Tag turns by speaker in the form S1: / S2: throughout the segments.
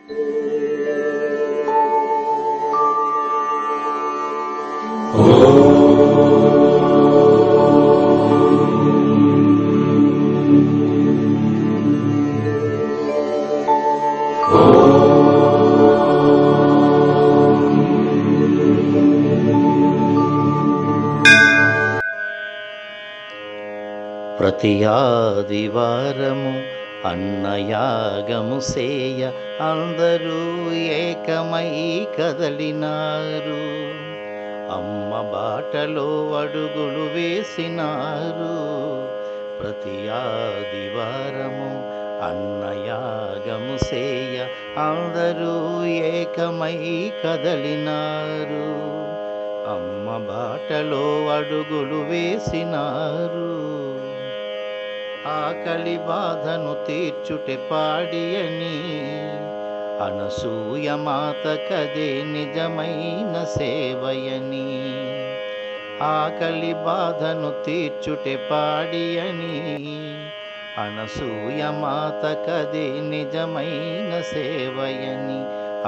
S1: ప్రతి ఆదివారము అన్నయాగము సేయ అందరూ ఏకమై కదలినారు. అమ్మ బాటలో అడుగులు వేసినారు. ప్రతి ఆదివారము అన్నయాగము సేయ అందరూ ఏకమై కదలినారు. అమ్మ బాటలో అడుగులు వేసినారు. ఆకలి బాధను తీర్చుటే పాడియని అనసూయ మాత కదే నిజమైన సేవయని. ఆకలి బాధను తీర్చుటే పాడియని అనసూయ మాత కదే నిజమైన సేవయని.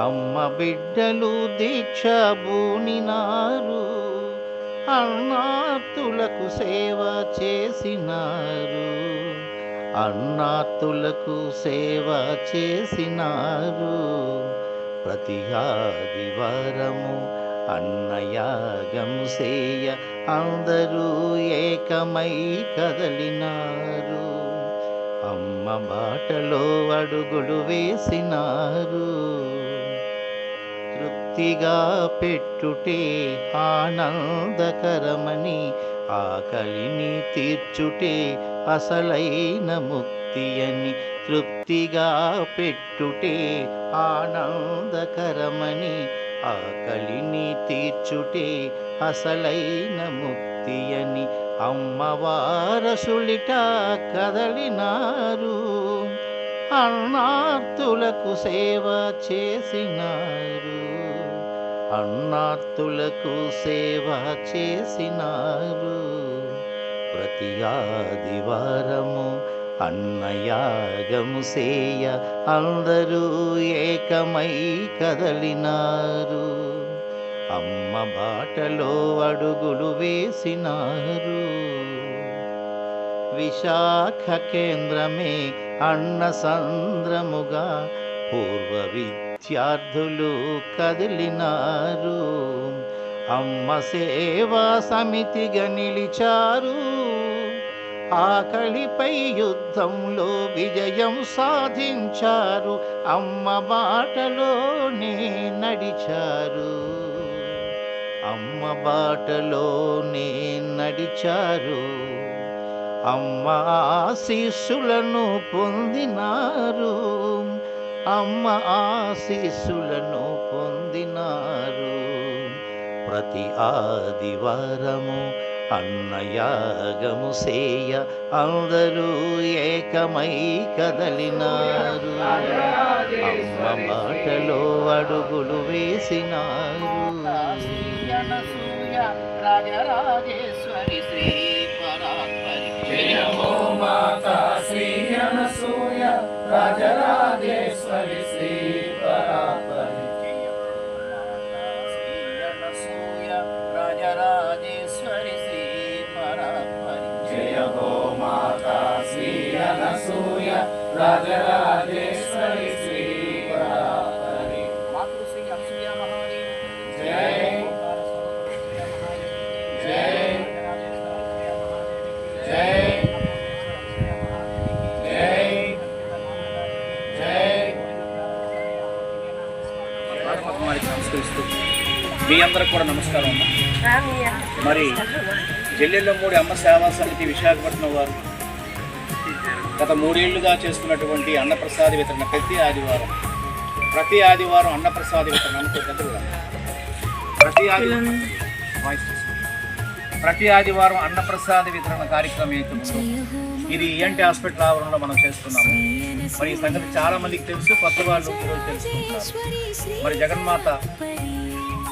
S1: అమ్మ బిడ్డలు దీక్ష బూనినారు. అన్నార్తులకు సేవ చేసినారు. అన్నార్తులకు సేవ చేసినారు. ప్రతి ఆదివారము అన్నయాగము సేయ అందరూ ఏకమై కదలినారు. అమ్మ బాటలో అడుగులు వేసినారు. తృప్తిగా పెట్టుటే ఆనందకరమని ఆకలిని తీర్చుటే అసలైన ముక్తి అని. తృప్తిగా పెట్టుటే ఆనందకరమని ఆకలిని తీర్చుటే అసలైన ముక్తి అని. అమ్మవారసులిట కదలినారు. అన్నార్తులకు సేవ చేసినారు. అన్నార్తులకు సేవ చేసినారు. ప్రతి ఆదివారము అన్నయాగము సేయ అందరూ ఏకమై కదలినారు. అమ్మ బాటలో అడుగులు వేసినారు. విశాఖ కేంద్రమే అన్న సంద్రముగా పూర్వ విద్యార్థులు కదిలినారు. అమ్మ సేవా సమితిగా నిలిచారు. ఆకలిపై యుద్ధంలో విజయం సాధించారు. అమ్మ బాటలోనే నడిచారు. అమ్మ బాటలోనే నడిచారు. అమ్మ ఆశీస్సులను పొందినారు. అమ్మ ఆశీస్సులను పొందినారు. ప్రతి ఆదివారము అన్నయాగము సేయ అందరూ ఏకమై కదలినారు. అమ్మ బాటలో అడుగులు వేసినారు.
S2: రాజరాజేశ్వరి శ్రీ పరాత్పరి జయమో మాతా శ్రీ అనసూయ రాజరాజేశ్వరి శ్రీ పరాత్పరి. రాజరాజేశ్వరి శ్రీ పరాత్పరి జయమో మాతా శ్రీ అనసూయ రాజరాజేశ్వరి శ్రీ పరాత్పరి. మాతృశ్రీ అనసూయ మహాదేవి జై.
S3: నమస్కరిస్తూ మీ అందరికి కూడా నమస్కారం అమ్మా. మరి జల్లెళ్ళమూడి అమ్మ సేవా సమితి విశాఖపట్నం వారు గత 3 ఏళ్లుగా చేస్తున్నటువంటి అన్నప్రసాద వితరణ ప్రతి ఆదివారం అన్నప్రసాద వితరణ ప్రతి ఆదివారం అన్నప్రసాద వితరణ కార్యక్రమం అవుతుంది. ఇది ఈఎన్టీ హాస్పిటల్ ఆవరణలో మనం చేస్తున్నాము. మరి ఈ సంగతి చాలా మందికి తెలుసు, కొత్త వాళ్ళు ఈరోజు తెలుసుకుంటున్నారు. మరి జగన్మాత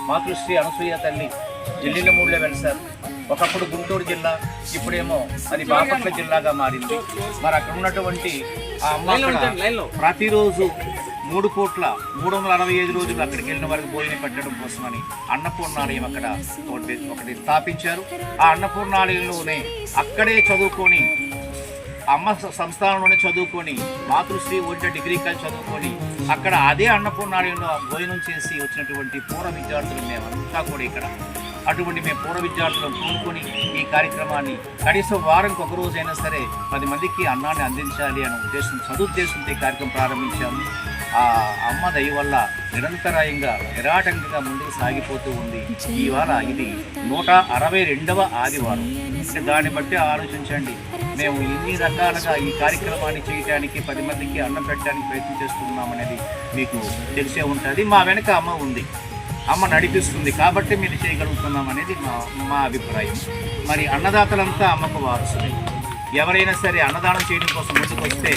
S3: మాతృశ్రీ అనసూయ తల్లి జల్లెళ్ళమూడిలో వెలిసారు. ఒకప్పుడు గుంటూరు జిల్లా, ఇప్పుడేమో అది బాపట్ల జిల్లాగా మారింది. మరి అక్కడ ఉన్నటువంటి ఆ అమ్మ ప్రతిరోజు 3,365 రోజులు అక్కడికి వెళ్ళిన వారికి భోజనం పెట్టడం కోసమని అన్నపూర్ణాలయం అక్కడ ఒకటి స్థాపించారు. ఆ అన్నపూర్ణాలయంలోనే అక్కడే చదువుకొని, అమ్మ సంస్థానంలోనే చదువుకొని, మాతృశ్రీ ఓల్డ్ డిగ్రీ కాలేజ్ చదువుకొని అక్కడ అదే అన్నపూర్ణాలయంలో భోజనం చేసి వచ్చినటువంటి పూర్వ విద్యార్థులు మేమంతా కూడా ఇక్కడ. అటువంటి మేము పూర్వ విద్యార్థులను కోరుకొని ఈ కార్యక్రమాన్ని కనీసం వారానికి ఒక రోజైనా సరే 10 మందికి అన్నాన్ని అందించాలి అనే సదుద్దేశంతో ఈ కార్యక్రమం ప్రారంభించాము. ఆ అమ్మ దయ వల్ల నిరంతరాయంగా నిరాటంకంగా ముందుకు సాగిపోతూ ఉంది. ఇవాళ ఇది 162వ ఆదివారం. దాన్ని బట్టి ఆలోచించండి, మేము ఎన్ని రకాలుగా ఈ కార్యక్రమాన్ని చేయడానికి 10 మందికి అన్నం పెట్టడానికి ప్రయత్నం చేస్తున్నాం అనేది మీకు తెలిసే ఉంటుంది. మా వెనక అమ్మ ఉంది, అమ్మ నడిపిస్తుంది కాబట్టి మీరు చేయగలుగుతున్నాం అనేది మా అభిప్రాయం. మరి అన్నదాతలంతా అమ్మకు వారసులే. ఎవరైనా సరే అన్నదానం చేయడం కోసం ముందుకు వస్తే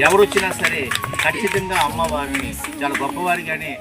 S3: ఎవరు వచ్చినా సరే ఖచ్చితంగా అమ్మవారిని చాలా గొప్పవారిగానే